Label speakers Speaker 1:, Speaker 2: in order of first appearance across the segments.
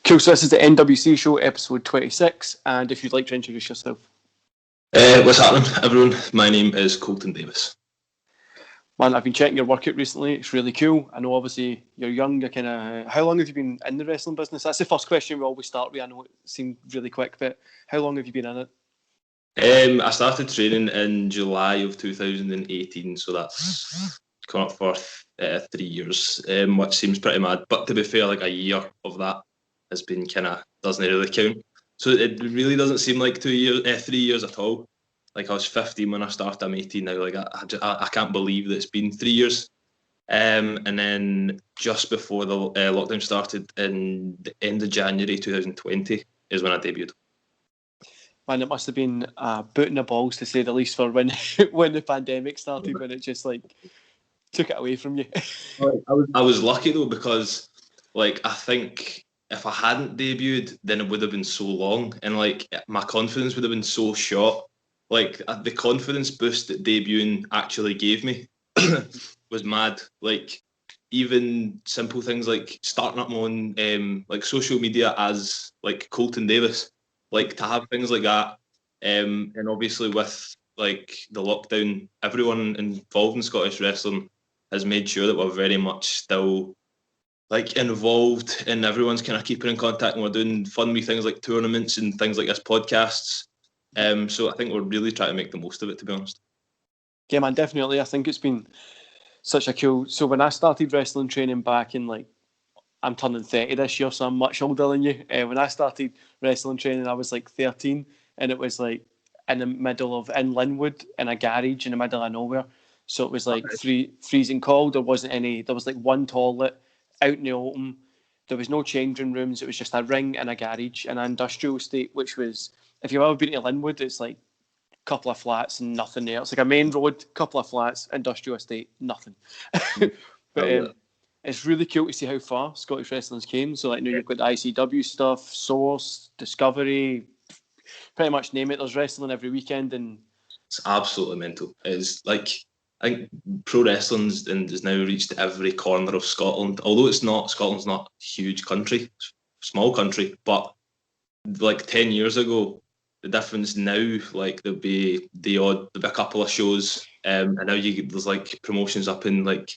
Speaker 1: Cool, so this is the NWC Show, episode 26, and if you'd like to introduce yourself.
Speaker 2: What's happening, everyone? My name is Colton Davis.
Speaker 1: Man, I've been checking your workout recently. It's really cool. I know, obviously, you're young. You're kind of. How long have you been in the wrestling business? That's the first question we always start with. I know it seemed really quick, but how long have you been in it?
Speaker 2: I started training in July of 2018, so that's come up for 3 years, which seems pretty mad. But to be fair, like a year of that has been doesn't really count. So it really doesn't seem like 3 years at all. Like I was 15 when I started, I'm 18 now. Like I can't believe that it's been 3 years. And then just before the lockdown started in the end of January 2020 is when I debuted.
Speaker 1: Man, it must have been a boot in the balls, to say the least, for when when the pandemic started, when it just like took it away from you.
Speaker 2: I was lucky though, because like I think if I hadn't debuted, then it would have been so long, and like my confidence would have been so short. Like the confidence boost that debuting actually gave me was mad. Like even simple things like starting up my own like social media as like Colton Davis, like to have things like that, and obviously with like the lockdown, everyone involved in Scottish wrestling has made sure that we're very much still like involved, and everyone's kind of keeping in contact, and we're doing fun wee things like tournaments and things like this podcasts. So I think we're really trying to make the most of it, to be honest.
Speaker 1: Yeah, man, definitely. I think it's been such a cool. So when I started wrestling training back in I'm turning 30 this year, so I'm much older than you. When I started wrestling training, I was like 13, and it was like in the middle of in Linwood in a garage in the middle of nowhere. So it was like freezing cold. There wasn't any. There was like one toilet out in the open. There was no changing rooms. It was just a ring and a garage in an industrial estate, which was, if you've ever been to Linwood, it's like a couple of flats and nothing there. It's like a main road, couple of flats, industrial estate, nothing. But it's really cool to see how far Scottish wrestling's came. So like, you've got the ICW stuff, Source, Discovery, pretty much name it. There's wrestling every weekend, and
Speaker 2: it's absolutely mental. It's like, I think pro wrestling has now reached every corner of Scotland. Although Scotland's not a huge country, small country, but like 10 years ago, the difference now, like there'll be a couple of shows, and now there's like promotions up in like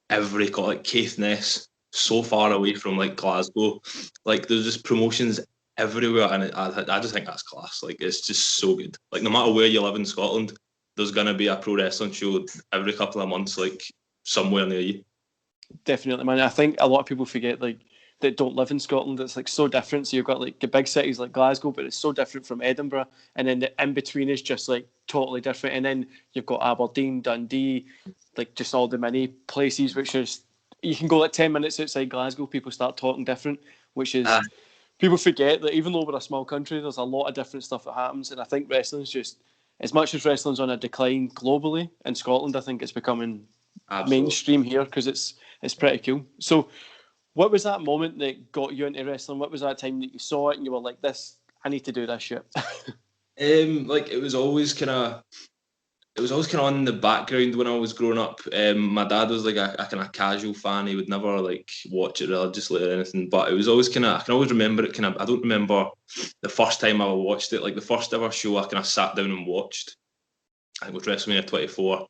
Speaker 2: every like Caithness, so far away from like Glasgow. Like there's just promotions everywhere, and I just think that's class. Like it's just so good. Like no matter where you live in Scotland, there's gonna be a pro wrestling show every couple of months, like somewhere near you.
Speaker 1: Definitely, man. I think a lot of people forget like that don't live in Scotland. It's like so different. So you've got like the big cities like Glasgow, but it's so different from Edinburgh, and then the in between is just like totally different. And then you've got Aberdeen, Dundee, like just all the many places, which is, you can go like 10 minutes outside Glasgow, people start talking different, which is people forget that even though we're a small country, there's a lot of different stuff that happens. And I think wrestling's just, as much as wrestling's on a decline globally, in Scotland I think it's becoming mainstream here, because it's pretty cool. So what was that moment that got you into wrestling? What was that time that you saw it and you were like, this, I need to do this shit?
Speaker 2: Like it was always kind of on in the background when I was growing up. My dad was like a kind of casual fan. He would never like watch it religiously or anything, but it was always I can always remember it I don't remember the first time I watched it. Like the first ever show I kind of sat down and watched, I think it was WrestleMania 24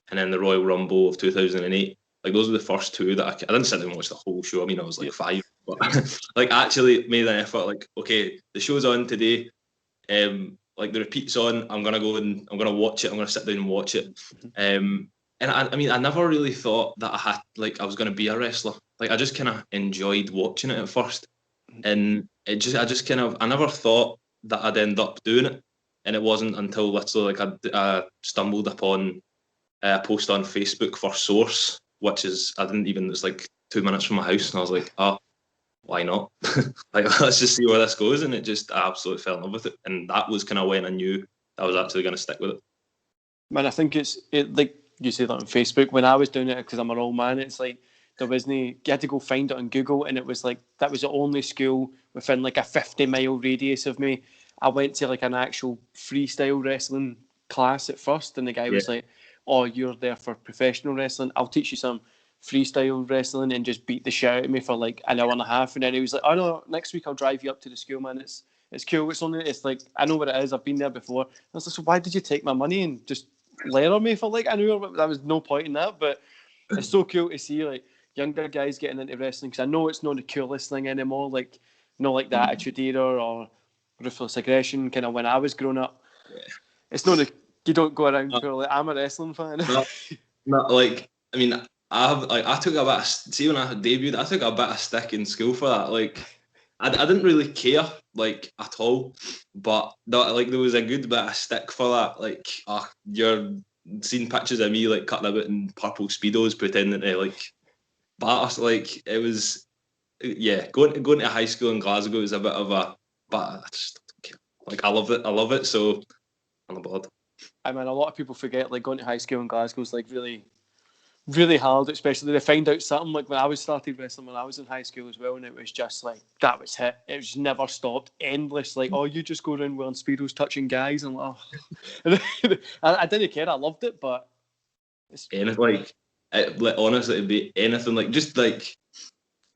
Speaker 2: and then the Royal Rumble of 2008. Like those were the first two that I didn't sit down and watch the whole show. I mean, I was like 5, but like actually made an effort. Like, okay, the show's on today. Like the repeat's on. I'm gonna go and I'm gonna watch it. I'm gonna sit down and watch it. And I mean, I never really thought that I was gonna be a wrestler. Like I just kind of enjoyed watching it at first, and I never thought that I'd end up doing it. And it wasn't until literally like I stumbled upon a post on Facebook for Source, which is it's like 2 minutes from my house, and I was like, oh, why not? Like, let's just see where this goes. And I absolutely fell in love with it. And that was kind of when I knew I was actually going to stick with it.
Speaker 1: Man, I think it's like you say that on Facebook. When I was doing it, because I'm an old man, it's like there wasn't, you had to go find it on Google, and it was like that was the only school within like a 50-mile radius of me. I went to like an actual freestyle wrestling class at first, and the guy was like, oh, you're there for professional wrestling, I'll teach you some freestyle wrestling and just beat the shit out of me for like an hour and a half. And then he was like, "Oh no, next week I'll drive you up to the school, man. It's cool. It's like, I know what it is. I've been there before." I was like, "So why did you take my money and just layer me for like an hour?" There was no point in that. But it's so cool to see like younger guys getting into wrestling, because I know it's not the coolest thing anymore. Like, not like the Attitude Era or Ruthless Aggression kind of when I was growing up.
Speaker 2: Yeah.
Speaker 1: It's not you don't go around for like, I'm a wrestling fan.
Speaker 2: Not like, I mean, I took a bit of, see when I debuted, I took a bit of stick in school for that. Like, I didn't really care, like, at all, but like there was a good bit of stick for that. Like, you're seeing pictures of me like cutting about in purple Speedos pretending to like bat us. Like, it was, yeah, going to high school in Glasgow was a bit of a, but I just don't care. Like, I love it, so I'm not bothered.
Speaker 1: I mean, a lot of people forget like going to high school in Glasgow is like really, really hard, especially they find out something like when I started wrestling when I was in high school as well, and it was just like that was it. It was never stopped, endless. Like, oh, you just go around wearing Speedos, touching guys, and like, oh. I didn't care. I loved it, but it's
Speaker 2: anything like honestly, it'd be anything like just like.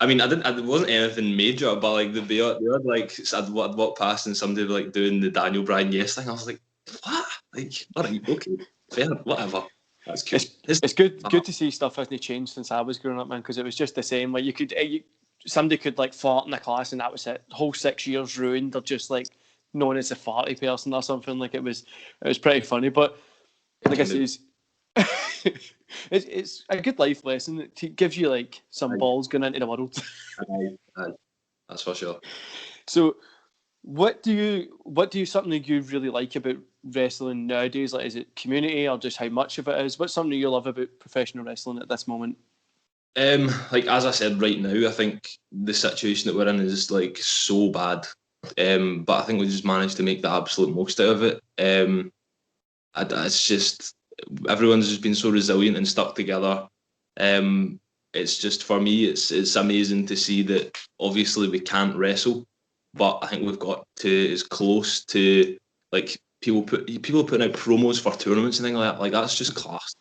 Speaker 2: I mean, it wasn't anything major, but like the odd like I'd walk past and somebody like doing the Daniel Bryan yes thing. I was like, what? Like, all right, okay, fair, whatever. That's cool.
Speaker 1: It's good to see stuff hasn't changed since I was growing up, man. Because it was just the same. Like somebody could like fart in the class, and that was it. The whole 6 years ruined. They're just like known as a farty person or something. Like it was pretty funny. But like I say, it's a good life lesson. It gives you like some balls going into the world.
Speaker 2: That's for sure.
Speaker 1: So, what do you something that you really like about wrestling nowadays? Like, is it community or just how much of it is? What's something you love about professional wrestling at this moment?
Speaker 2: Like as I said, right now, I think the situation that we're in is like so bad. But I think we just managed to make the absolute most out of it. It's just everyone's just been so resilient and stuck together. It's just, for me, it's amazing to see that obviously we can't wrestle, but I think we've got to as close to like people putting out promos for tournaments and things like that. Like, that's just class.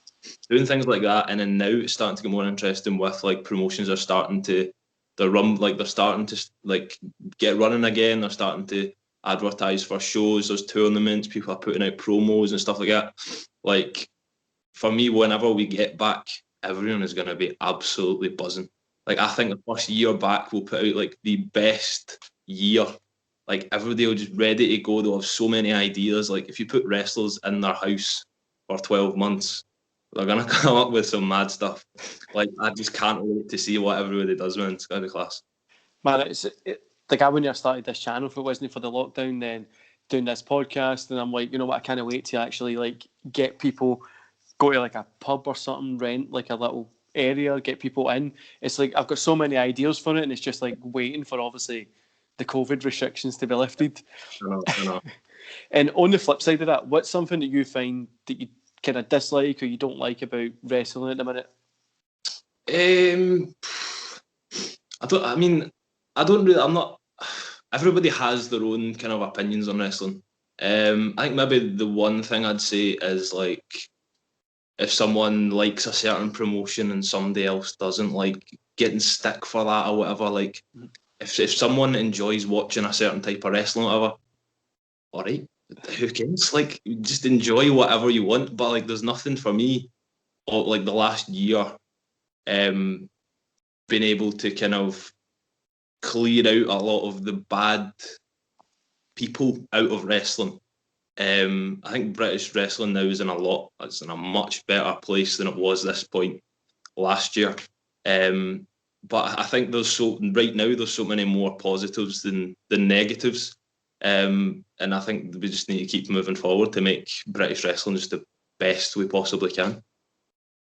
Speaker 2: Doing things like that, and then now it's starting to get more interesting with like promotions are starting to they're starting to like get running again. They're starting to advertise for shows. There's tournaments. People are putting out promos and stuff like that. Like, for me, whenever we get back, everyone is going to be absolutely buzzing. Like, I think the first year back, we'll put out like the best year. Like, everybody will just ready to go. They'll have so many ideas. Like, if you put wrestlers in their house for 12 months, they're going to come up with some mad stuff. Like, I just can't wait to see what everybody does, man. It's going to be class.
Speaker 1: Man, like I wouldn't have started this channel if it wasn't for the lockdown, then doing this podcast, and I'm like, you know what, I can't wait to actually like get people, go to like a pub or something, rent like a little area, get people in. It's like I've got so many ideas for it, and it's just like waiting for obviously the COVID restrictions to be lifted.
Speaker 2: I know.
Speaker 1: And on the flip side of that, what's something that you find that you kind of dislike or you don't like about wrestling at the minute?
Speaker 2: I'm not. Everybody has their own kind of opinions on wrestling. I think maybe the one thing I'd say is like, if someone likes a certain promotion and somebody else doesn't, like getting stick for that or whatever. Like, if someone enjoys watching a certain type of wrestling or whatever, all right, who cares? Like, just enjoy whatever you want. But like, there's nothing for me, or like the last year, being able to kind of clear out a lot of the bad people out of wrestling. I think British wrestling now is it's in a much better place than it was this point last year. But I think right now there's so many more positives than negatives. And I think we just need to keep moving forward to make British wrestling just the best we possibly can.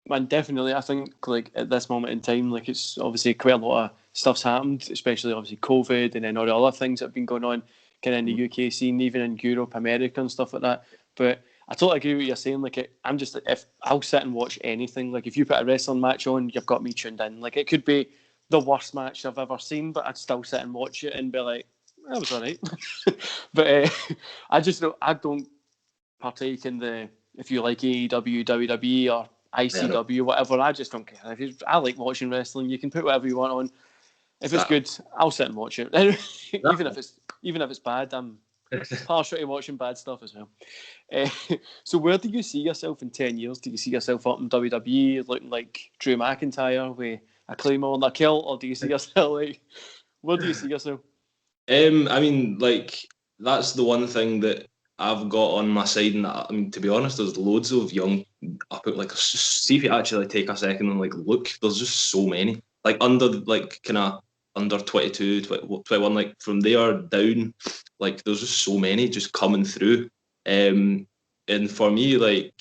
Speaker 1: Man, definitely. I think like at this moment in time, like it's obviously quite a lot of stuff's happened, especially obviously COVID and then all the other things that have been going on kind of in the UK scene, even in Europe, America and stuff like that. But I totally agree with what you're saying. Like, I'm just, if I'll sit and watch anything, like if you put a wrestling match on, you've got me tuned in. Like, it could be the worst match I've ever seen, but I'd still sit and watch it and be like, that was all right. But I don't partake in the, if you like AEW, WWE, or ICW, whatever. I just don't care. I like watching wrestling. You can put whatever you want on. If it's good, I'll sit and watch it. even if it's bad, I'm partial to watching bad stuff as well. So where do you see yourself in 10 years? Do you see yourself up in WWE looking like Drew McIntyre with a Claymore and a kilt, or do you see yourself like, where do you see yourself?
Speaker 2: I mean, like, that's the one thing that I've got on my side, and I mean, to be honest, there's loads of young like, see if you actually take a second and like look, there's just so many, like under 22, 21, like from there down, like there's just so many just coming through. And for me, like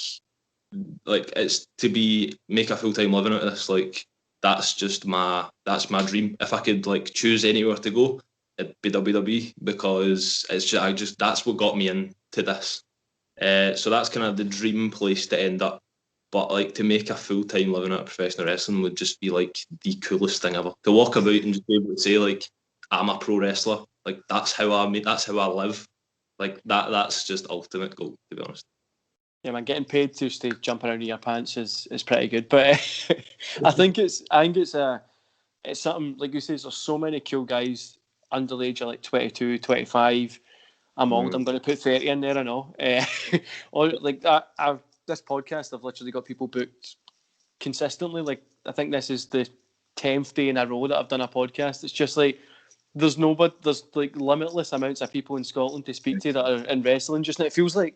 Speaker 2: it's to make a full-time living out of this. Like that's my dream. If I could like choose anywhere to go, it'd be WWE, because that's what got me into this. So that's kind of the dream place to end up. But like to make a full-time living out of professional wrestling would just be like the coolest thing ever. To walk about and just be able to say like I'm a pro wrestler, like that's how I live. Like that's just ultimate goal, to be honest.
Speaker 1: Yeah, man, getting paid to stay jumping around in your pants is pretty good. But I think it's something, like you say, there's so many cool guys under the age of like 22, 25. I'm old. I'm going to put 30 in there. I know. Or like that. This podcast, I've literally got people booked consistently. Like I think this is the 10th day in a row that I've done a podcast. It's just like there's like limitless amounts of people in Scotland to speak to that are in wrestling just now. It feels like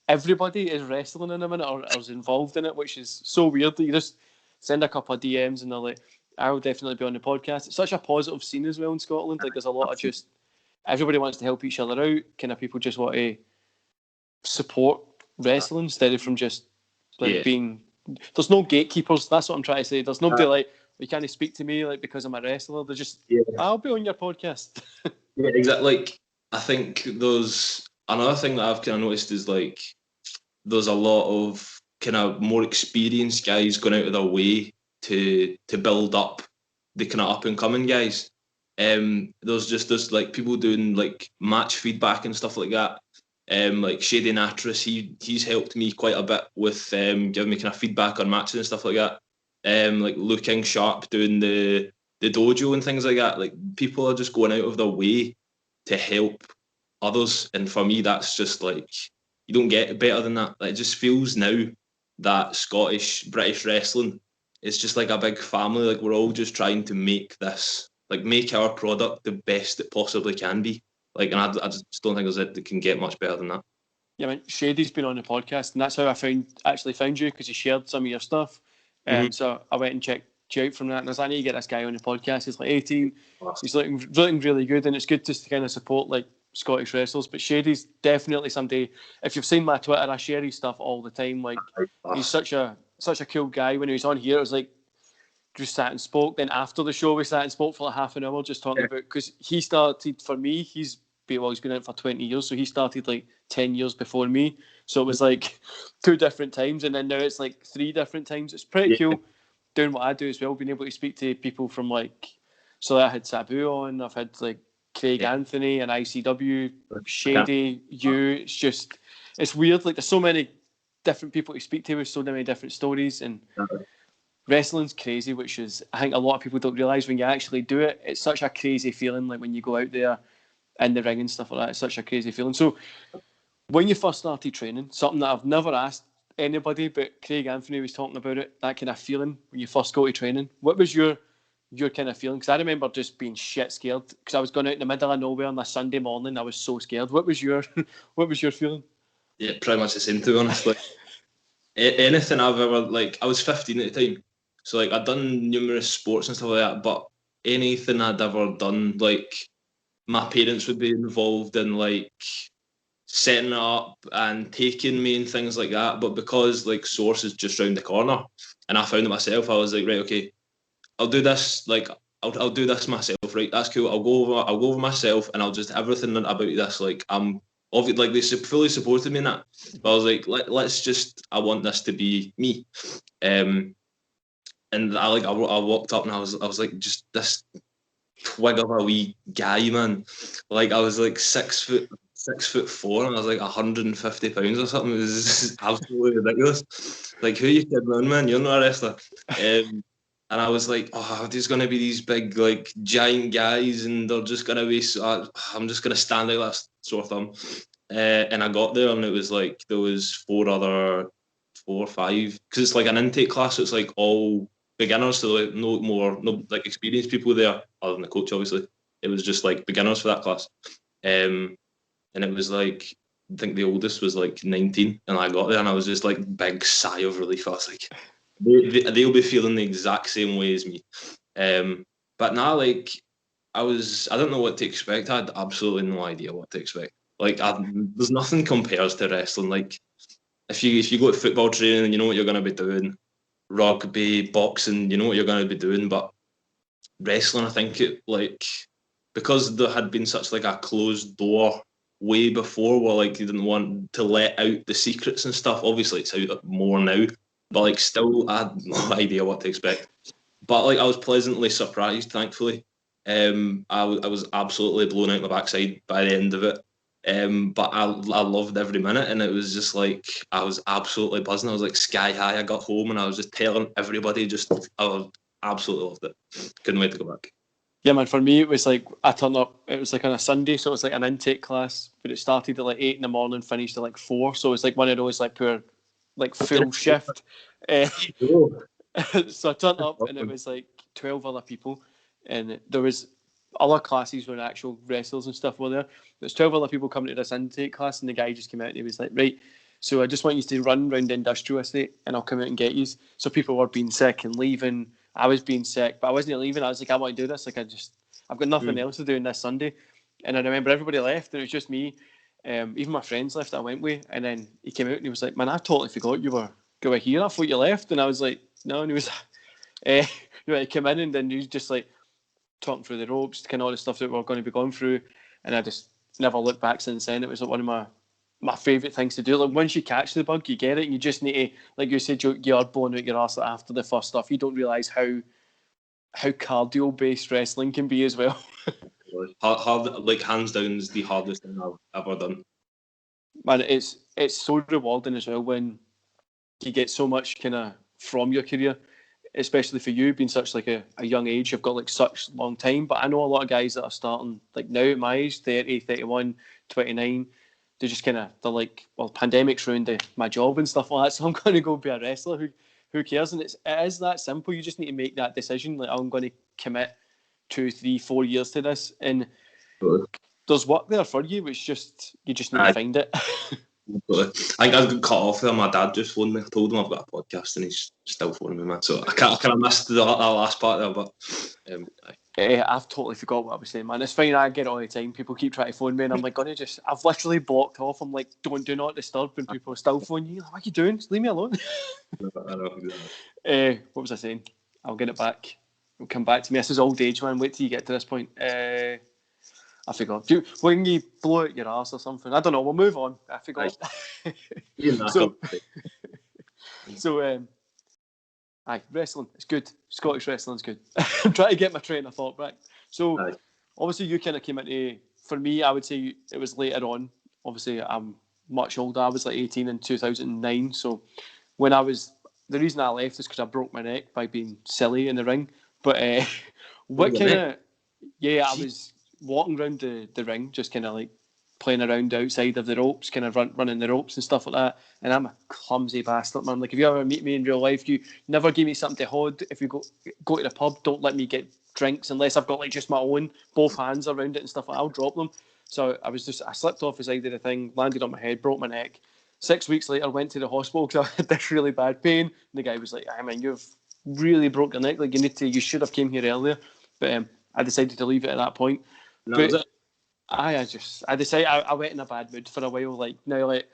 Speaker 1: everybody is wrestling in a minute or is involved in it, which is so weird that you just send a couple of DMs and they're like, I'll definitely be on the podcast. It's such a positive scene as well in Scotland. Like there's a lot of just everybody wants to help each other out. Kind of people just want to support wrestling instead of from just like being. There's no gatekeepers. That's what I'm trying to say. There's nobody like you can't speak to me like because I'm a wrestler. They're just I'll be on your podcast.
Speaker 2: Yeah, exactly. Like I think there's another thing that I've kind of noticed is like there's a lot of kind of more experienced guys going out of their way to build up the kind of up and coming guys. There's like people doing like match feedback and stuff like that. Like Shady Natris, he's helped me quite a bit with giving me kind of feedback on matches and stuff like that. Like Looking Sharp doing the dojo and things like that. Like people are just going out of their way to help others, and for me, that's just like you don't get better than that. Like, it just feels now that British wrestling is just like a big family. Like we're all just trying to make our product the best it possibly can be. Like, and I just don't think it can get much better than that.
Speaker 1: Yeah, I mean, Shady's been on the podcast, and that's how I actually found you, because he shared some of your stuff. So I went and checked you out from that, and I was like, I need to get this guy on the podcast. He's like 18. Awesome. He's looking really good, and it's good just to kind of support like Scottish wrestlers. But Shady's definitely somebody. If you've seen my Twitter, I share his stuff all the time. Like he's such a cool guy. When he was on here, it was like just sat and spoke. Then after the show, we sat and spoke for like half an hour just talking about, because he started, for me, he's been out for 20 years, so he started like 10 years before me. So it was like 2 different times, and then now it's like 3 different times. It's pretty cool doing what I do as well, being able to speak to people from like, so I had Sabu on, I've had like Craig Anthony and ICW, Shady, you. It's weird. Like there's so many different people to speak to with so many different stories, and wrestling's crazy, which is, I think a lot of people don't realise when you actually do it. It's such a crazy feeling, like when you go out there in the ring and stuff like that. It's such a crazy feeling. So when you first started training, something that I've never asked anybody, but Craig Anthony was talking about it, that kind of feeling when you first go to training. What was your kind of feeling? Because I remember just being shit scared, because I was going out in the middle of nowhere on a Sunday morning. I was so scared. What was your feeling?
Speaker 2: Yeah, pretty much the same, to be honest. Like anything I've ever, like, I was 15 at the time, so like I'd done numerous sports and stuff like that, but anything I'd ever done, like my parents would be involved in like setting it up and taking me and things like that. But because like Source is just round the corner and I found it myself, I was like, right, okay, I'll do this. Like I'll do this myself, right? That's cool. I'll go over myself, and I'll just everything about this. Like I'm obviously, like, they fully supported me in that. But I was like, let's just. I want this to be me. And I walked up and I was like, just this twig of a wee guy, man. Like I was like 6'6", 6'4" and I was like 150 pounds or something. It was absolutely ridiculous. Like, who are you kidding on, man? You're not a wrestler. And I was like, oh, there's going to be these big, like, giant guys, and they're just going to be, I'm just going to stand like that sore thumb. And I got there, and it was like, there was 4 or 5, because it's like an intake class, so it's like all beginners, so like no like experienced people there, other than the coach, obviously. It was just like beginners for that class. And it was like, I think the oldest was like 19, and I got there, and I was just like, big sigh of relief. I was like, they'll be feeling the exact same way as me. But now, like, I don't know what to expect. I had absolutely no idea what to expect. Like, there's nothing compares to wrestling. Like, if you go to football training, you know what you're going to be doing. Rugby, boxing, you know what you're going to be doing. But wrestling, I think it, like, because there had been such like a closed door way before, where like you didn't want to let out the secrets and stuff. Obviously, it's out more now, but like still, I had no idea what to expect. But like, I was pleasantly surprised, thankfully. I was absolutely blown out my backside by the end of it. But I loved every minute, and it was just like, I was absolutely buzzing. I was like sky high. I got home and I was just telling everybody, I absolutely loved it. Couldn't wait to go back.
Speaker 1: Yeah, man, for me, it was like, I turned up, it was like on a Sunday, so it was like an intake class, but it started at like 8 in the morning, finished at like 4, so it was like one of those like poor, like full shift. So I turned up, and it was like 12 other people, and there was other classes where actual wrestlers and stuff were there. There's 12 other people coming to this intake class, and the guy just came out and he was like, right, so I just want you to run around the industrial estate, and I'll come out and get you. So people were being sick and leaving. I was being sick, but I wasn't leaving. I was like, I want to do this. Like, I've got nothing else to do on this Sunday. And I remember everybody left, and it was just me. Even my friends left that I went with. And then he came out and he was like, man, I totally forgot you were here. I thought you left. And I was like, no. And he was, he came in, and then he was just like talking through the ropes, kind of all the stuff that we're going to be going through. And I just never looked back since then. It was like one of my favourite things to do. Like, once you catch the bug, you get it, and you just need to, like you said, you're blowing out your arse after the first stuff. You don't realise how cardio based wrestling can be as well.
Speaker 2: Hard, like, hands down, is the hardest thing I've ever done.
Speaker 1: Man, it's so rewarding as well when you get so much kind of from your career, especially for you being such like a young age. You've got like such long time, but I know a lot of guys that are starting like now at my age, 30, 31, 29. They're just they're like, well, pandemic's ruined my job and stuff like that, so I'm going to go be a wrestler. Who cares? And it is that simple. You just need to make that decision. Like, I'm going to commit 2, 3, 4 years to this, and there's work there for you. Which you just need to find it.
Speaker 2: I think I got cut off there. My dad just phoned me. I told him I've got a podcast, and he's still phoning me, man. So I kind of missed that last part there, but
Speaker 1: I've totally forgot what I was saying, man. It's fine. I get it all the time. People keep trying to phone me, and I'm like, I've literally blocked off. I'm like, do not disturb, when people are still phoning you. Like, what are you doing? Just leave me alone.
Speaker 2: I know.
Speaker 1: What was I saying? I'll get it back. It'll come back to me. This is old age, man. Wait till you get to this point. I forgot. When you blow out your arse or something, I don't know. We'll move on. I forgot. Wrestling, it's good. Scottish wrestling's good. I'm trying to get my train of thought back. So, obviously, you kind of came into, for me, I would say it was later on. Obviously, I'm much older. I was like 18 in 2009. So, the reason I left is because I broke my neck by being silly in the ring. But I was walking around the ring, just kind of like playing around outside of the ropes, kind of running the ropes and stuff like that. And I'm a clumsy bastard, man. Like, if you ever meet me in real life, you never give me something to hold. If you go to the pub, don't let me get drinks unless I've got like just my own, both hands around it and stuff like that. I'll drop them. So I slipped off the side of the thing, landed on my head, broke my neck. 6 weeks later, went to the hospital because I had this really bad pain. And the guy was like, I mean, you've really broke your neck. Like, you should have came here earlier. But I decided to leave it at that point. I decided I went in a bad mood for a while. Like, now, like,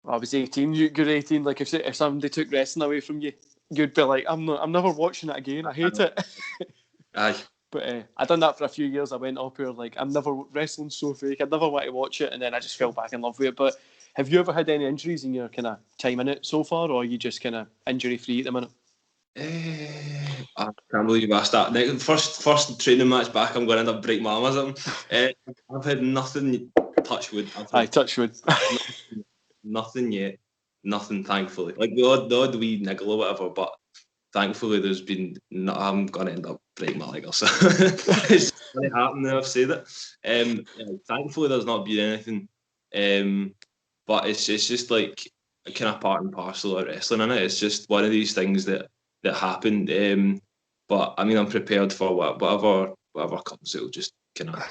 Speaker 1: I was 18, you're 18. Like, if somebody took wrestling away from you, you'd be like, I'm never watching it again. I hate it.
Speaker 2: Aye.
Speaker 1: But I done that for a few years. I went up here like, wrestling's so fake. I'd never want to watch it, and then I just fell back in love with it. But have you ever had any injuries in your kind of time in it so far, or are you just kind of injury free at the minute?
Speaker 2: I can't believe you asked that. First training match back, I'm going to end up breaking my arm or something. I've had nothing touch wood.
Speaker 1: Aye, touch wood.
Speaker 2: Nothing yet. Nothing, thankfully. Like the odd wee niggle or whatever, but thankfully there's been. No, I'm gonna end up breaking my leg or so. It's going to happen now. I've said it. Thankfully there's not been anything. But it's just like kind of part and parcel of wrestling, innit? It's just one of these things that happened. But I mean, I'm prepared for whatever comes. It'll just kind of.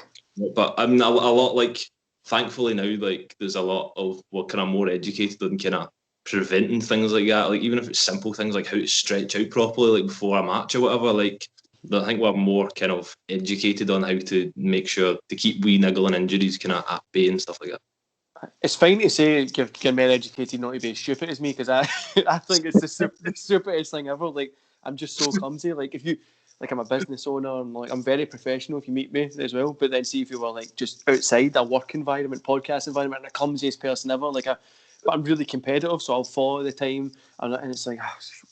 Speaker 2: But I mean, a lot like. Thankfully now, like there's a lot of what kind of more educated on kind of preventing things like that. Like even if it's simple things like how to stretch out properly, like before a match or whatever. Like I think we're more kind of educated on how to make sure to keep wee niggling injuries kind of at bay and stuff like that.
Speaker 1: It's fine to say you're more educated, not to be as stupid as me, because I think it's the stupidest thing ever. Like I'm just so clumsy. Like if you. Like I'm a business owner and like I'm very professional if you meet me as well. But then see if you were like just outside a work environment, podcast environment, and the clumsiest person ever. But I'm really competitive, so I'll follow the time. And it's like,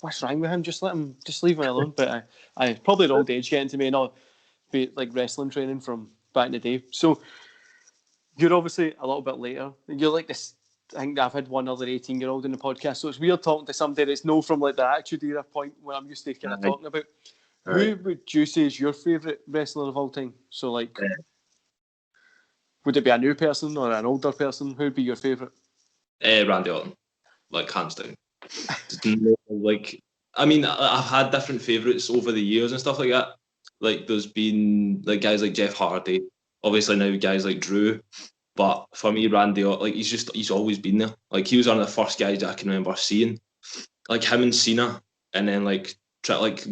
Speaker 1: what's wrong with him? Just leave me alone. But I probably the old age getting to me, and I'll be like wrestling training from back in the day. So you're obviously a little bit later. You're like this. I think I've had one other 18-year-old in the podcast, so it's weird talking to somebody that's no from like the Attitude Era point where I'm used to kind of talking about. Who would you say is your favourite wrestler of all time? So, like, would it be a new person or an older person? Who would be your favourite?
Speaker 2: Randy Orton, like hands down. Like, I mean, I've had different favourites over the years and stuff like that. Like, there's been like guys like Jeff Hardy. Obviously now guys like Drew. But for me, Randy Orton, like he's always been there. Like he was one of the first guys I can remember seeing. Like him and Cena, and then like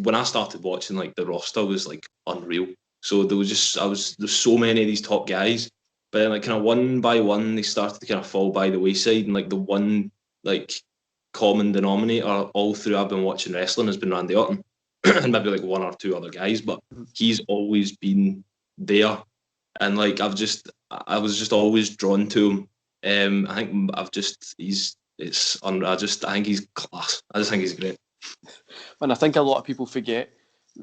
Speaker 2: when I started watching, like the roster was like unreal. So there's so many of these top guys, but then like kind of one by one they started to kind of fall by the wayside, and like the one like common denominator all through I've been watching wrestling has been Randy Orton, and maybe like one or two other guys, but he's always been there, and like I was just always drawn to him. I think I think he's class. I just think he's great.
Speaker 1: And I think a lot of people forget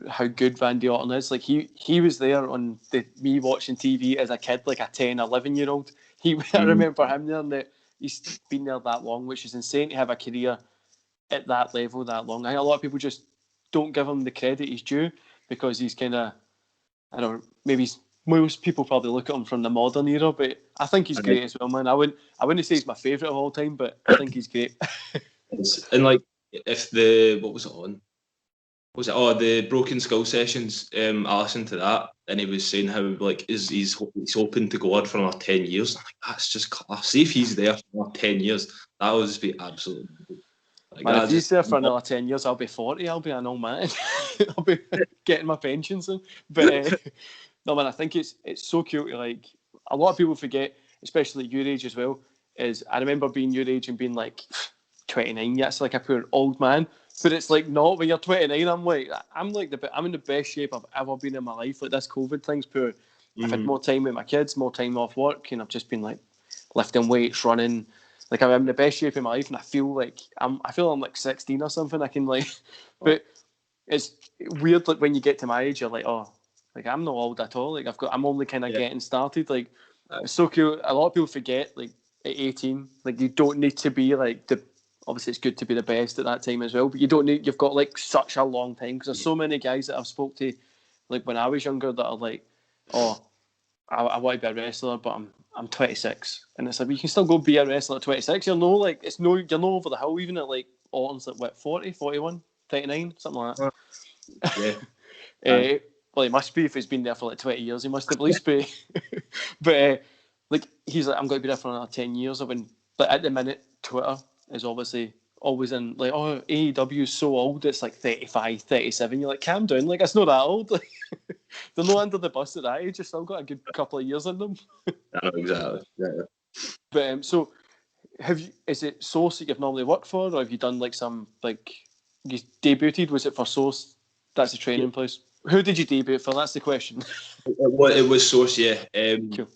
Speaker 1: how good Randy Orton is. Like he was there on me watching TV as a kid, like a 10, 11-year-old. I remember him there, and he's been there that long, which is insane to have a career at that level that long. I think a lot of people just don't give him the credit he's due because he's kind of, I don't know, maybe most people probably look at him from the modern era, but I think he's great as well, man. I wouldn't say he's my favourite of all time, but I think he's great.
Speaker 2: And like, what was it on? The Broken Skull Sessions? I listened to that, and he was saying how like he's hoping to go on for another 10 years. I'm like, that's just class. See if he's there for another 10 years, that would just be absolutely. Like,
Speaker 1: man, if he's there for another 10 years, I'll be 40. I'll be an old man. I'll be getting my pension soon. But no, man, I think it's so cute. Like a lot of people forget, especially at your age as well. Is I remember being your age and being like 29. That's like a poor old man. But it's like not when you're 29. I'm in the best shape I've ever been in my life. Like this COVID thing's poor. I've had more time with my kids, more time off work, and I've just been like lifting weights, running. Like I'm in the best shape of my life, and I feel like I'm like 16 or something. I can like, but it's weird. Like when you get to my age, you're like, oh, like I'm not old at all. Like I'm only kind of getting started. Like it's so cool. A lot of people forget like at 18, like you don't need to be like the. Obviously, it's good to be the best at that time as well, but you don't need. You've got like such a long time because there's so many guys that I've spoke to, like when I was younger, that are like, oh, I want to be a wrestler, but I'm 26, and it's like you can still go be a wrestler at 26. You're no like you're no over the hill even at like Orton's like what 40, 41, 39, something like that. Yeah. Well, he must be if he's been there for like 20 years. He must at least be. But like he's like, I'm going to be there for another 10 years. Like at the minute, Twitter is obviously always in like, oh, AEW is so old, it's like 35, 37. You're like, calm down, like it's not that old. Like, they're not under the bus at that age. You've still got a good couple of years in them.
Speaker 2: I know exactly. Yeah.
Speaker 1: But so, is it Source that you've normally worked for, or have you done like some like you debuted? Was it for Source? That's the training place. Who did you debut for? That's the question.
Speaker 2: It was Source, yeah.
Speaker 1: Cool.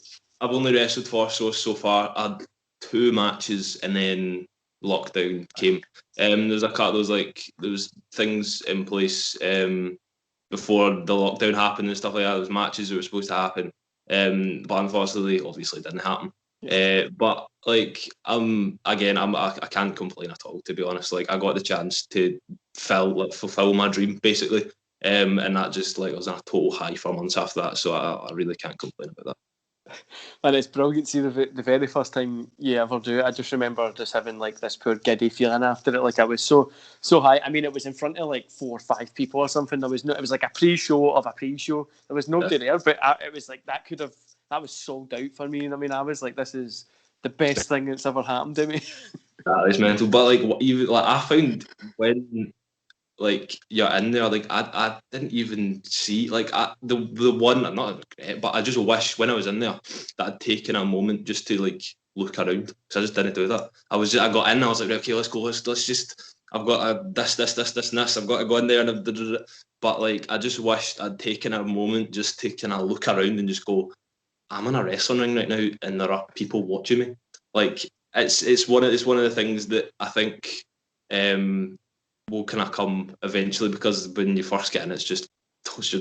Speaker 2: I've only wrestled for Source so far. I had 2 matches, and then lockdown came. There was things in place before the lockdown happened and stuff like that. There was matches that were supposed to happen, but unfortunately, obviously, didn't happen. But like I can't complain at all, to be honest. Like I got the chance to fulfill my dream basically, and that just like I was in a total high for months after that. So I really can't complain about that.
Speaker 1: And it's brilliant to see the very first time you ever do it. I just remember just having like this poor giddy feeling after it. Like I was so high. I mean, it was in front of like 4 or 5 people or something. There was no. It was like a pre-show of a pre-show. There was nobody there, but it was like that was sold out for me. And I mean, I was like, this is the best thing that's ever happened to me.
Speaker 2: That is mental. But like even like I found when like you're in there, like I didn't even see like the one not but I just wish when I was in there that I'd taken a moment just to like look around, because I just didn't do that. I got in, I was like, okay, let's go, let's just I've got a this and this, I've got to go in there and but like I just wished I'd taken a moment just to kind of look around and just go, I'm in a wrestling ring right now and there are people watching me. Like it's one of the things that I think will kind of come eventually, because when you first get in, you're just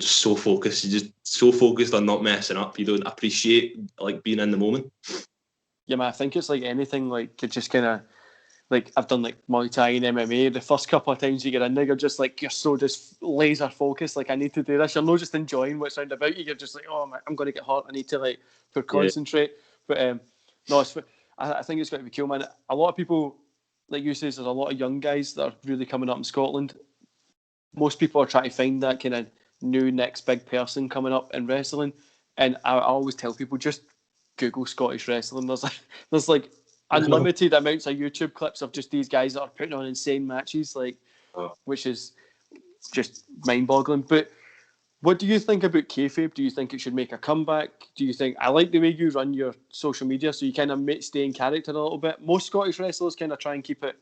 Speaker 2: so focused. You're just so focused on not messing up. You don't appreciate like being in the moment.
Speaker 1: Yeah, man, I think it's like anything, like it just kind of like I've done like Muay Thai and MMA. The first couple of times you get in there, you're so just laser focused. Like I need to do this. You're not just enjoying what's round about you. You're just like, oh, I'm going to get hurt. I need to like concentrate. But no, I think it's going to be cool, man. A lot of people, like you say, there's a lot of young guys that are really coming up in Scotland. Most people are trying to find that kind of new next big person coming up in wrestling. And I always tell people, just Google Scottish wrestling. There's like unlimited amounts of YouTube clips of just these guys that are putting on insane matches, like which is just mind-boggling. But what do you think about kayfabe? Do you think it should make a comeback? Do you think I like the way you run your social media, so you kind of stay in character a little bit? Most Scottish wrestlers kind of try and keep it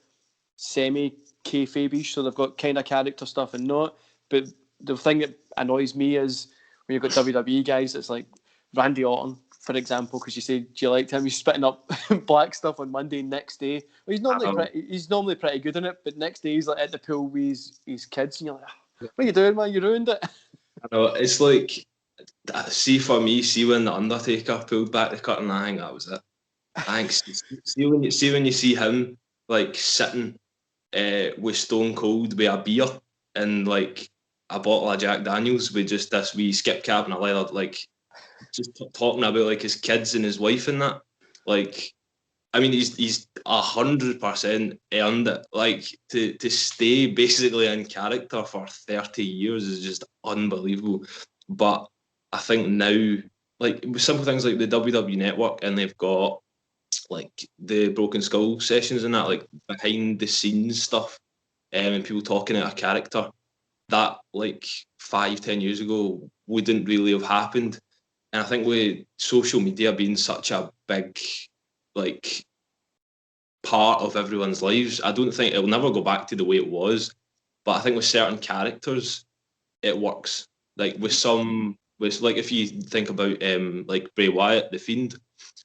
Speaker 1: semi kayfabe-ish, so they've got kind of character stuff and not. But the thing that annoys me is when you've got WWE guys, it's like Randy Orton, for example, because you say, do you like him? He's spitting up black stuff on Monday. Next day, well, he's normally pretty good in it, but next day he's like at the pool with his kids, and you're like, what are you doing, man? You ruined it.
Speaker 2: I know, it's like, see for me, see when the Undertaker pulled back the curtain, I think that was it. Thanks. see when you see him like sitting with Stone Cold with a beer and like a bottle of Jack Daniels with just this wee skip cap and a leather, like just talking about like his kids and his wife and that. Like, I mean, he's 100% earned it. Like to stay basically in character for 30 years is just unbelievable. But I think now, like with simple things like the WWE Network, and they've got like the Broken Skull sessions and that, like behind the scenes stuff, and people talking out a character that like 5-10 years ago wouldn't really have happened. And I think with social media being such a big like part of everyone's lives, I don't think it'll never go back to the way it was. But I think with certain characters, it works. Like with like if you think about like Bray Wyatt, the Fiend,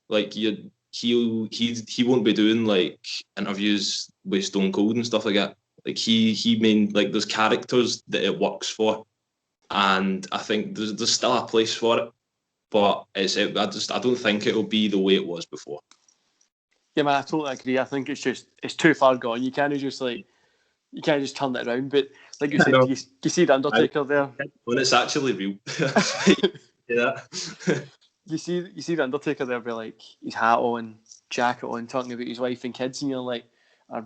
Speaker 2: like he won't be doing like interviews with Stone Cold and stuff like that. Like he mean like there's characters that it works for, and I think there's still a place for it, but I don't think it'll be the way it was before.
Speaker 1: Yeah, man, I totally agree. I think it's too far gone. You can't just turn it around. But like you said, you see the Undertaker there
Speaker 2: when it's actually real. Yeah.
Speaker 1: You see the Undertaker there with like his hat on, jacket on, talking about his wife and kids, and you're like,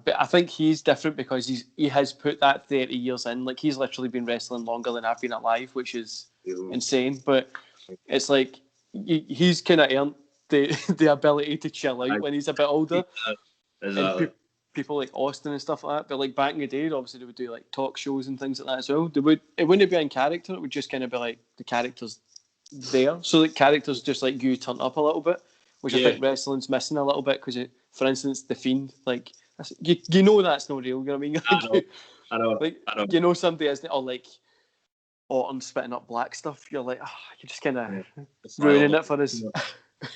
Speaker 1: but I think he's different because he has put that 30 years in. Like he's literally been wrestling longer than I've been alive, which is insane. But it's like he's kind of earned the ability to chill out when he's a bit older.
Speaker 2: Exactly.
Speaker 1: And people like Austin and stuff like that. But like back in the day, obviously they would do like talk shows and things like that as well. It wouldn't be in character. It would just kind of be like the characters there. So the characters just like you turn up a little bit, which I think wrestling's missing a little bit because, for instance, the Fiend, like you know that's not real. You know what I mean? Like,
Speaker 2: I know.
Speaker 1: Like you know somebody isn't, or like Autumn spitting up black stuff. You're like, you're just kind of ruining it for us.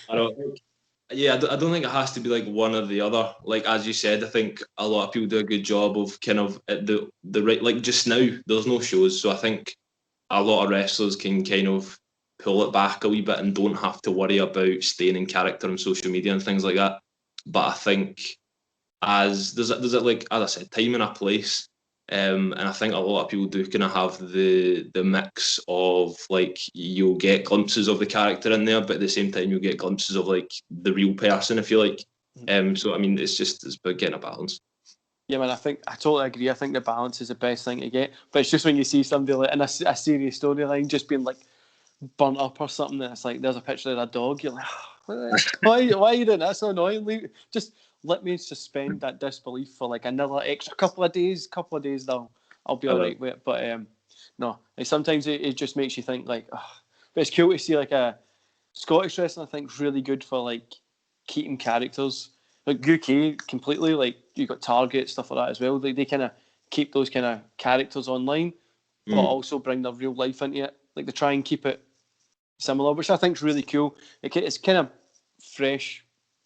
Speaker 2: I don't think. Yeah, I don't think it has to be like one or the other. Like as you said, I think a lot of people do a good job of kind of at the right. Like just now, there's no shows, so I think a lot of wrestlers can kind of pull it back a wee bit and don't have to worry about staying in character on social media and things like that. But I think there's like, as I said, time and a place. And I think a lot of people do kind of have the mix of like, you'll get glimpses of the character in there, but at the same time you'll get glimpses of like the real person, if you like. So I mean, it's about getting a balance.
Speaker 1: Yeah, man, I totally agree. I think the balance is the best thing to get. But it's just when you see somebody like in a serious storyline just being like burnt up or something, and it's like there's a picture of a dog, you're like, why are you doing that? That's so annoying. Just let me suspend that disbelief for like another extra couple of days now. I'll be all right with it. But no, like sometimes it just makes you think like, oh. But it's cool to see like a Scottish wrestling. I think is really good for like keeping characters. Like UK completely, like you got Target, stuff like that as well. They kind of keep those kind of characters online, but also bring their real life into it. Like they try and keep it similar, which I think is really cool. It's kind of fresh,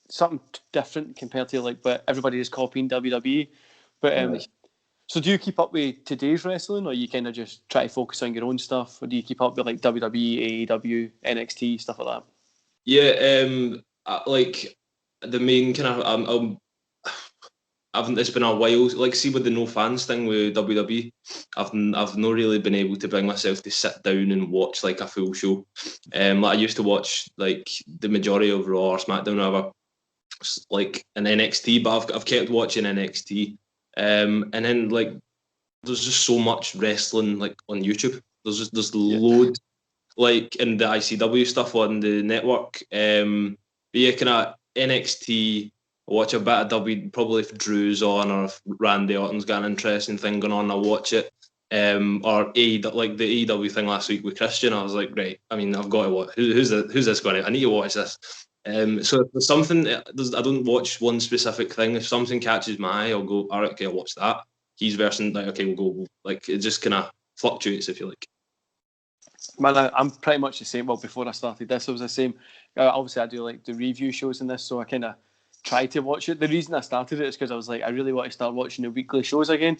Speaker 1: something different compared to like, but everybody is copying WWE. But so do you keep up with today's wrestling, or you kind of just try to focus on your own stuff, or do you keep up with like WWE, AEW, NXT, stuff like that?
Speaker 2: Yeah, like the main kind of it's been a while. Like, see with the no fans thing with WWE, I've not really been able to bring myself to sit down and watch like a full show. Like I used to watch like the majority of Raw or SmackDown, or whatever, like an NXT, but I've kept watching NXT. And then like there's just so much wrestling like on YouTube. There's loads, like in the ICW stuff on the network. But yeah, kind of NXT. Watch a bit of W, probably if Drew's on or if Randy Orton's got an interesting thing going on, I'll watch it. Or like the AEW thing last week with Christian, I was like, right, I mean, I've got to watch. Who's this going to? I need to watch this. So if there's something, I don't watch one specific thing. If something catches my eye, I'll go, all right, okay, I'll watch that. He's versing, like, okay, we'll go. Like, it just kind of fluctuates, if you like.
Speaker 1: Man, I'm pretty much the same. Well, before I started this, I was the same. Obviously, I do like the review shows in this, so I kind of try to watch it. The reason I started it is because I was like, I really want to start watching the weekly shows again.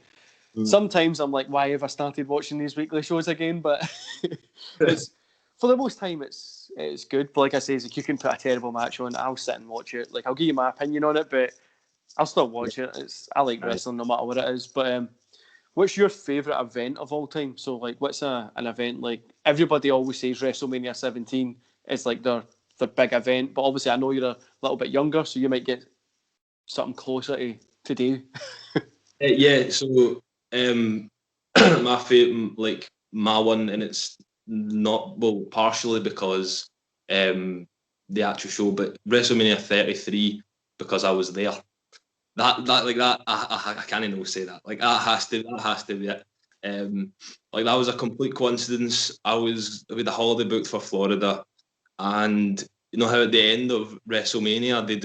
Speaker 1: Sometimes I'm like, why have I started watching these weekly shows again? But it's for the most time, it's good. But like I say, if you can put a terrible match on, I'll sit and watch it. Like I'll give you my opinion on it, but I'll still watch it. I like wrestling no matter what it is. But what's your favourite event of all time? So like, what's an event like? Everybody always says WrestleMania 17 is like their big event, but obviously I know you're a little bit younger, so you might get something closer to today.
Speaker 2: Yeah, so my favourite, like my one, and it's not, well, partially because the actual show, but WrestleMania 33, because I was there. I can't even say that. Like that has to be it. Like that was a complete coincidence. I was with a holiday booked for Florida, and you know how at the end of WrestleMania they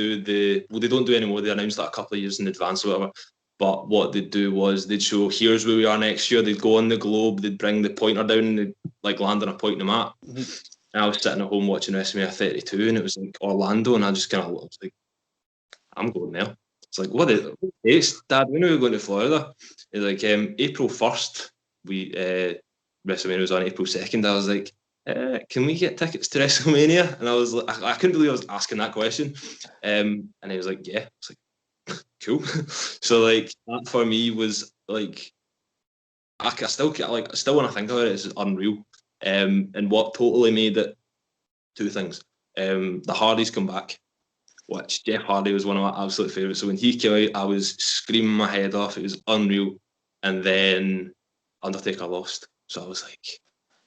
Speaker 2: don't do anymore. They announced that a couple of years in advance or whatever. But what they'd do was they'd show, here's where we are next year. They'd go on the globe, they'd bring the pointer down, and they'd like land on a point on the map. And I was sitting at home watching WrestleMania 32, and it was like Orlando, and I just kind of was like, I'm going there. It's like, what is it? Dad, when are we going to Florida? It's like April 1st. WrestleMania was on April 2nd. I was like, can we get tickets to WrestleMania? And I was like, I couldn't believe I was asking that question. And he was like, yeah. It's like, cool. So like that for me was like, I still when I think about it, it's unreal. And what totally made it, two things. The Hardys come back, which Jeff Hardy was one of my absolute favourites. So when he came out, I was screaming my head off. It was unreal. And then Undertaker lost. So I was like,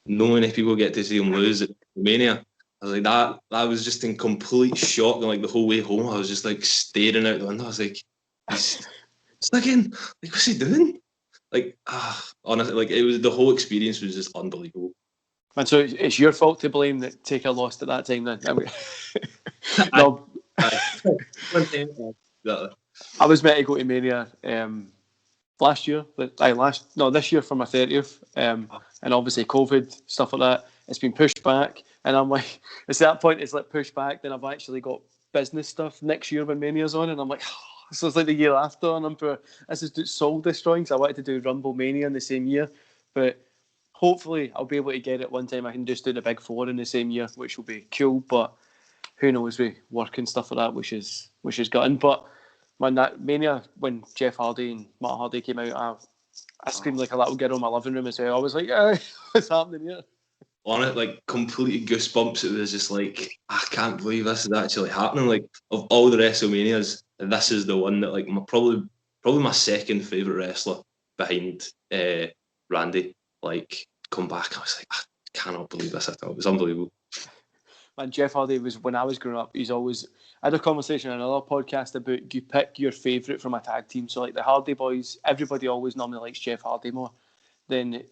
Speaker 2: no many people get to see him lose at Mania. I was like, that was just in complete shock. And like the whole way home, I was just like staring out the window. I was like, he's again. Like, what's he doing? Like, honestly, like the whole experience was just unbelievable.
Speaker 1: And so it's your fault to blame that Taker lost at that time then. No. I was meant to go to Mania last year. This year for my 30th. And obviously COVID, stuff like that, it's been pushed back. And I'm like, it's at that point, it's like pushed back. Then I've actually got business stuff next year when Mania's on. And I'm like, so it's like the year after. And this is soul destroying. So I wanted to do Rumble Mania in the same year. But hopefully I'll be able to get it one time. I can just do the big four in the same year, which will be cool. But who knows with work and stuff like that, which is gutting. But man, that Mania when Jeff Hardy and Matt Hardy came out, I screamed like a little girl in my living room as well. I was like, yeah, what's happening here?
Speaker 2: On it, like completely goosebumps. It was just like, I can't believe this is actually happening. Like, of all the WrestleManias, this is the one that like probably my second favourite wrestler behind Randy. Like, come back. I was like, I cannot believe this at all. It was unbelievable.
Speaker 1: Man, Jeff Hardy was, when I was growing up, he's always, I had a conversation on another podcast about you pick your favourite from a tag team. So like the Hardy Boys, everybody always normally likes Jeff Hardy more. Then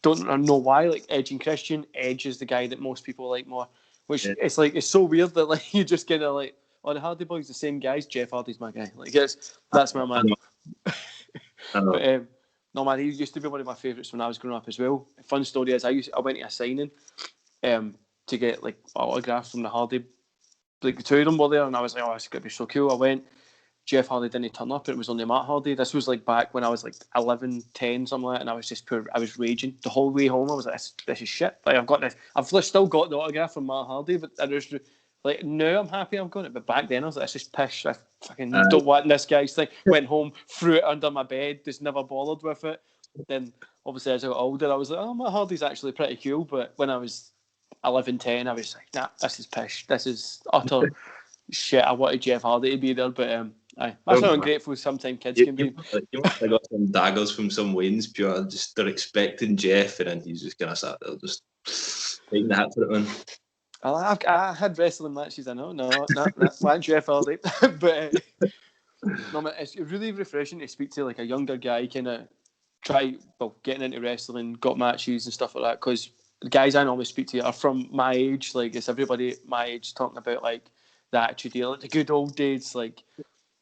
Speaker 1: don't know why, like Edge and Christian, Edge is the guy that most people like more. Which it's like, it's so weird that like you just kind of like, oh, the Hardy Boys the same guys, Jeff Hardy's my guy. Like that's my man. But no man, he used to be one of my favourites when I was growing up as well. Fun story is I went to a signing to get like autographs from the Hardy. Like the two of them were there, and I was like, oh, it's gonna be so cool. I went. Jeff Hardy didn't turn up, and it was only Matt Hardy. This was like back when I was like 11, 10, something like that, and I was just I was raging the whole way home. I was like, this is shit. Like I've got this. I've still got the autograph from Matt Hardy, but I just like now I'm happy I've got it. But back then I was like, this is pish. I fucking don't want this guy's thing. Went home, threw it under my bed, just never bothered with it. Then obviously as I got older, I was like, oh, Matt Hardy's actually pretty cool. But when I was 11, 10, I was like, nah, this is pish. This is utter shit. I wanted Jeff Hardy to be there, but that's how ungrateful sometimes kids can be.
Speaker 2: You must have got some daggers from some Wayne's pure. Just they're expecting Jeff, and then he's just gonna sat there just taking the hat for it, man.
Speaker 1: I had wrestling matches. I know, no, not Jeff Hardy, but no, it's really refreshing to speak to like a younger guy, kind of getting into wrestling, got matches and stuff like that. Because the guys I normally speak to are from my age. Like it's everybody my age talking about like the Attitude Era, like the good old days, like.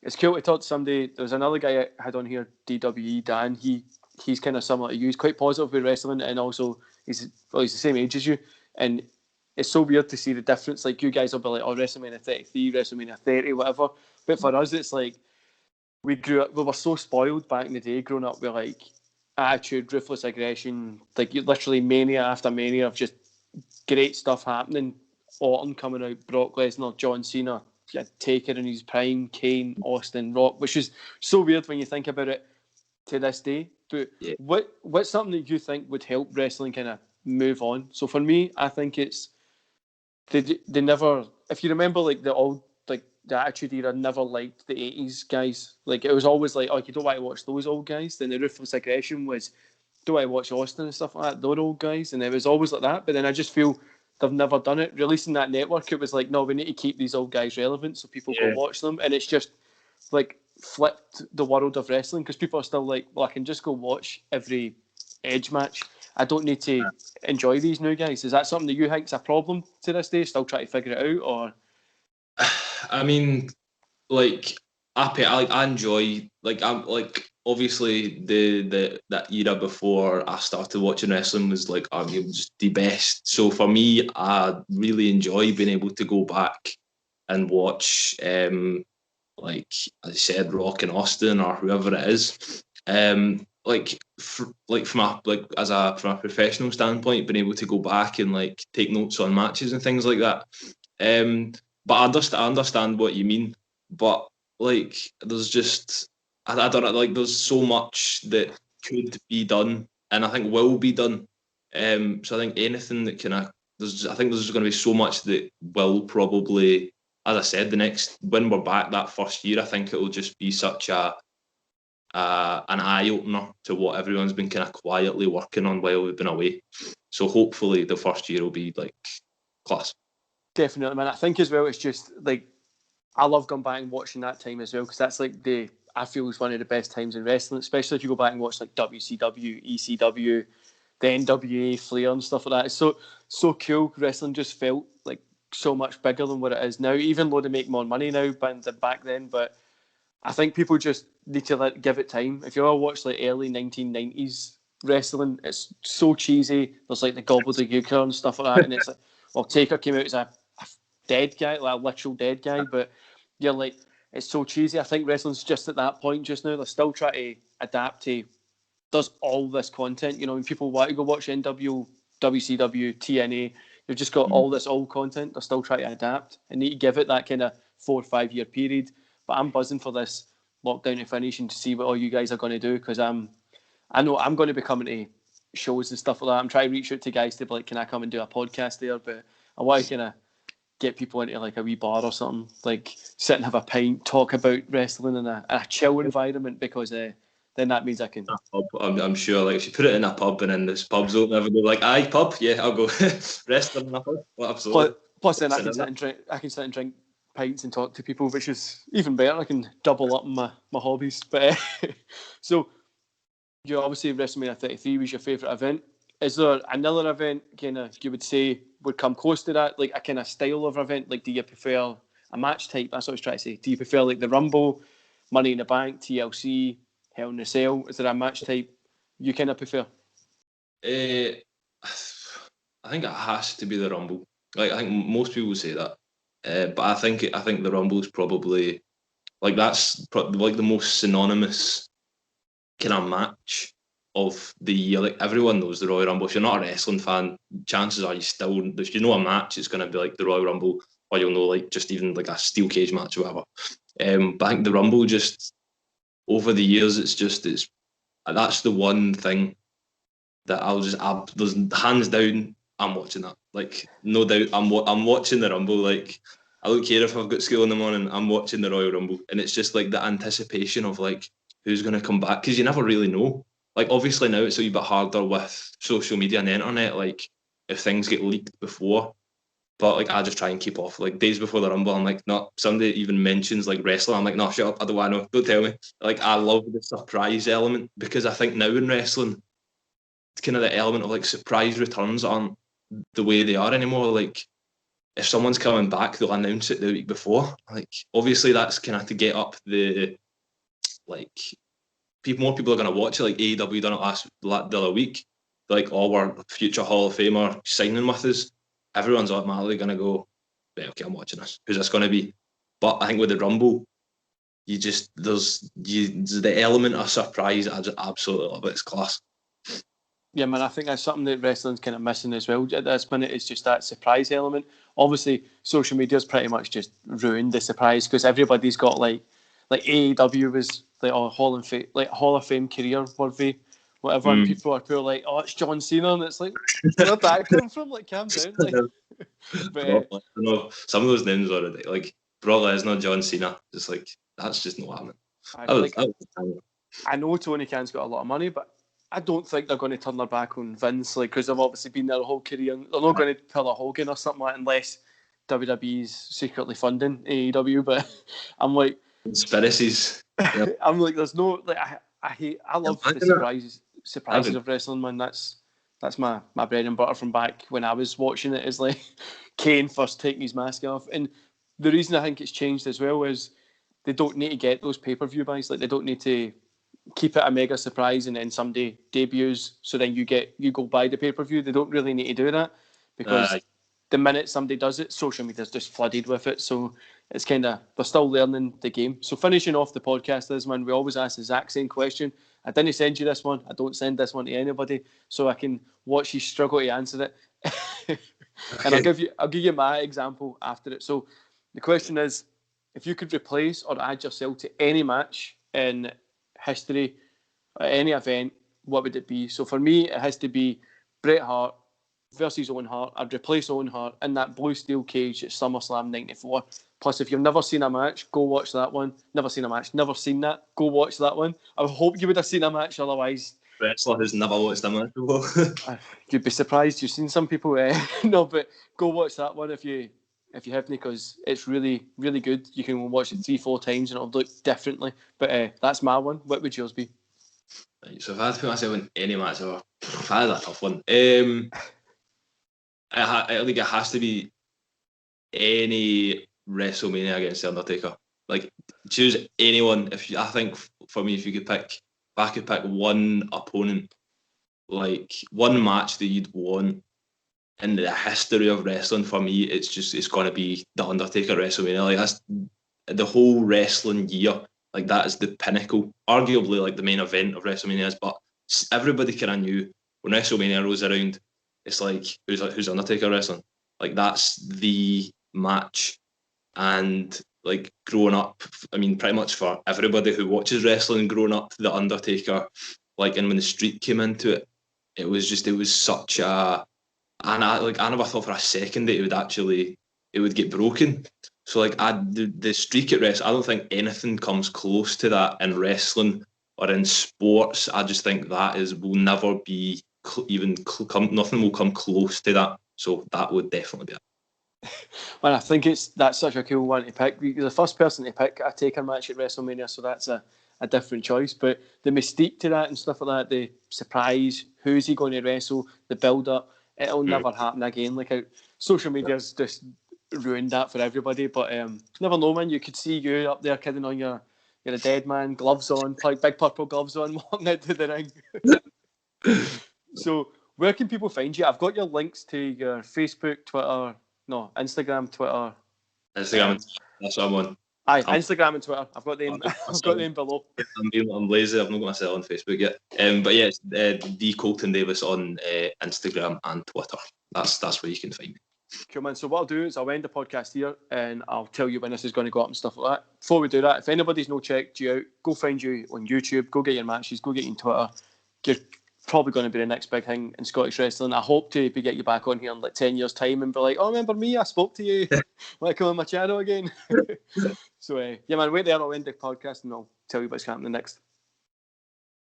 Speaker 1: It's cool to talk to somebody. There was another guy I had on here, DWE Dan. He's kind of similar to you. He's quite positive with wrestling, and also he's the same age as you. And it's so weird to see the difference. Like you guys will be like, oh, WrestleMania 33, WrestleMania 30, whatever. But for us, it's like we were so spoiled back in the day, growing up with like attitude, ruthless aggression, like literally mania after mania of just great stuff happening. Orton coming out, Brock Lesnar, John Cena. Taker in his prime, Kane, Austin, Rock, which is so weird when you think about it to this day. But what's something that you think would help wrestling kind of move on? So for me, I think it's they never. If you remember, like the Attitude Era never liked the 80s guys. Like it was always like, oh, you don't want to watch those old guys. Then the Ruthless Aggression was, do I watch Austin and stuff like that? Those old guys, and it was always like that. But then I just feel. They've never done it. Releasing that network, it was like, no, we need to keep these old guys relevant so people go watch them. And it's just like flipped the world of wrestling because people are still like, well, I can just go watch every Edge match. I don't need to enjoy these new guys. Is that something that you think is a problem to this day? Still trying to figure it out, or?
Speaker 2: I mean, like I enjoy I'm like obviously that era before I started watching wrestling was like it was the best. So for me, I really enjoy being able to go back and watch like as I said, Rock and Austin or whoever it is. From a professional standpoint, being able to go back and like take notes on matches and things like that. But I understand what you mean. But like, there's just I don't know. Like, there's so much that could be done, and I think will be done. So I think anything that I think there's going to be so much that will probably, as I said, when we're back that first year, I think it will just be such an eye opener to what everyone's been kind of quietly working on while we've been away. So hopefully the first year will be like class.
Speaker 1: Definitely, man. I think as well, it's just like I love going back and watching that time as well because that's like I feel is one of the best times in wrestling, especially if you go back and watch like WCW, ECW, the NWA, Flair and stuff like that. It's so cool. Wrestling just felt like so much bigger than what it is now, even though they make more money now than back then. But I think people just need to give it time. If you all watch like early 1990s wrestling, it's so cheesy. There's like the gobbledygook and stuff like that, and it's like, well, Taker came out as a dead guy, like a literal dead guy, but you're like, it's so cheesy. I think wrestling's just at that point just now. They're still trying to adapt to there's all this content. You know, when people want to go watch NW, WCW, TNA, they've just got all this old content. They're still trying to adapt and need to give it that kind of 4 or 5 year period. But I'm buzzing for this lockdown to finish and to see what all you guys are going to do, because I know I'm going to be coming to shows and stuff like that. I'm trying to reach out to guys to be like, can I come and do a podcast there? But I want to kind of get people into like a wee bar or something, like sit and have a pint, talk about wrestling in a chill environment, because then that means I can.
Speaker 2: I'm sure, like, if you put it in a pub and then this pub's open, everybody like, aye, pub, yeah, I'll go. Wrestling in a pub, well, absolutely.
Speaker 1: Plus, then I can sit and drink pints and talk to people, which is even better. I can double up my hobbies. But so, you obviously WrestleMania 33 was your favourite event. Is there another event kind of you would say would come close to that, like a kind of style of event? Like, do you prefer a match type? That's what I was trying to say. Do you prefer like the Rumble, Money in the Bank, TLC, Hell in a Cell? Is there a match type you kind of prefer?
Speaker 2: I think it has to be the Rumble. Like, I think most people would say that, but I think the Rumble is probably like like the most synonymous kind of match of the year. Like, everyone knows the Royal Rumble. If you're not a wrestling fan, chances are if you know a match, it's going to be like the Royal Rumble, or you'll know like just even like a steel cage match or whatever. But I think the Rumble, just over the years, that's the one thing that there's hands down, I'm watching that. Like, no doubt, I'm watching the Rumble. Like, I don't care if I've got school in the morning, I'm watching the Royal Rumble. And it's just like the anticipation of like who's going to come back, because you never really know. Like, obviously now it's a wee bit harder with social media and the internet, like if things get leaked before. But like, I just try and keep off. Like, days before the Rumble, I'm like, no, somebody even mentions like wrestling, I'm like, no, shut up, I don't want to know, don't tell me. Like, I love the surprise element, because I think now in wrestling, it's kind of the element of like surprise returns aren't the way they are anymore. Like, if someone's coming back, they'll announce it the week before. Like, obviously that's kind of to get up the, like, more people are going to watch it. Like, AEW done it the other week. Like, all our future Hall of Famer signing with us. Everyone's automatically going to go, right, okay, I'm watching this. Who's this going to be? But I think with the Rumble, there's the element of surprise. I just absolutely love it. It's class.
Speaker 1: Yeah, man, I think that's something that wrestling's kind of missing as well at this minute. It's just that surprise element. Obviously, social media's pretty much just ruined the surprise, because everybody's got like AEW was like a Hall of Fame career worthy, whatever. And people are like, oh, it's John Cena, and it's like, where'd that come from? Like, calm down. Like, but
Speaker 2: some of those names are like Brock Lesnar, John Cena. Just like, that's just not happening.
Speaker 1: I know Tony Khan's got a lot of money, but I don't think they're going to turn their back on Vince, like, because they've obviously been there the whole career. They're not going to pull a Hogan or something like that, unless WWE's secretly funding AEW. But I'm like,
Speaker 2: conspiracies. Yeah.
Speaker 1: I'm like, there's no, like, I love the surprises of wrestling, man. That's my bread and butter from back when I was watching it. Is like Kane first taking his mask off, and the reason I think it's changed as well is they don't need to get those pay-per-view buys. Like, they don't need to keep it a mega surprise and then somebody debuts, so then you go buy the pay-per-view. They don't really need to do that, because the minute somebody does it, social media's just flooded with it. So it's kind of, they're still learning the game. So finishing off the podcast is, man, we always ask the exact same question. I didn't send you this one. I don't send this one to anybody, so I can watch you struggle to answer it. And I'll give you my example after it. So the question is, if you could replace or add yourself to any match in history, at any event, what would it be? So for me, it has to be Bret Hart versus Owen Hart. I'd replace Owen Hart in that blue steel cage at SummerSlam 94. Plus, if you've never seen a match, go watch that one. Never seen a match, never seen that, go watch that one. I hope you would have seen a match, otherwise...
Speaker 2: Wrestler who's never watched a match before.
Speaker 1: You'd be surprised. You've seen some people... no, but go watch that one if you haven't, because it's really, really good. You can watch it 3-4 times and it'll look differently. But that's my one. What would yours be?
Speaker 2: Right, so if I had to put myself in any match ever, if I had a tough one, it has to be any WrestleMania against The Undertaker. Like, choose anyone. I think for me, if I could pick one opponent, like one match that you'd won in the history of wrestling, for me, it's going to be The Undertaker WrestleMania. Like, that's the whole wrestling year. Like, that is the pinnacle, arguably like the main event of WrestleMania is, but everybody kind of knew when WrestleMania rolls around, it's like who's Undertaker wrestling? Like that's the match. And like growing up, I mean, pretty much for everybody who watches wrestling growing up, the Undertaker, like, and when the Streak came into it, it was such a, and I never thought for a second that it would get broken. So like the streak at wrestling, I don't think anything comes close to that in wrestling or in sports. I just think will never be nothing will come close to that. So that would definitely be it.
Speaker 1: Well, I think that's such a cool one to pick. You're the first person to pick a Taker match at WrestleMania, so that's a different choice. But the mystique to that and stuff like that, the surprise, who's he going to wrestle, the build-up, it'll never happen again. Like social media's just ruined that for everybody. But never know, man. You could see you up there kidding on you're a dead man, gloves on, like big purple gloves on, walking out to the ring. So where can people find you? I've got your links to your Facebook, Twitter. No, Instagram, Twitter.
Speaker 2: Instagram, that's what I'm on.
Speaker 1: Aye, Instagram and Twitter. I've got them. I've got them below.
Speaker 2: I'm lazy. I've not got myself on Facebook yet. But yeah, it's the Colton Davis on Instagram and Twitter. That's where you can find me.
Speaker 1: Cool, man. So what I'll do is I'll end the podcast here and I'll tell you when this is going to go up and stuff like that. Before we do that, if anybody's not checked you out, go find you on YouTube. Go get your matches. Go get you on Twitter. You're probably going to be the next big thing in Scottish wrestling. I hope to get you back on here in like 10 years' time and be like, oh, remember me? I spoke to you. Want to come on my channel again? So, yeah, man, wait there. I'll end the podcast and I'll tell you what's happening next.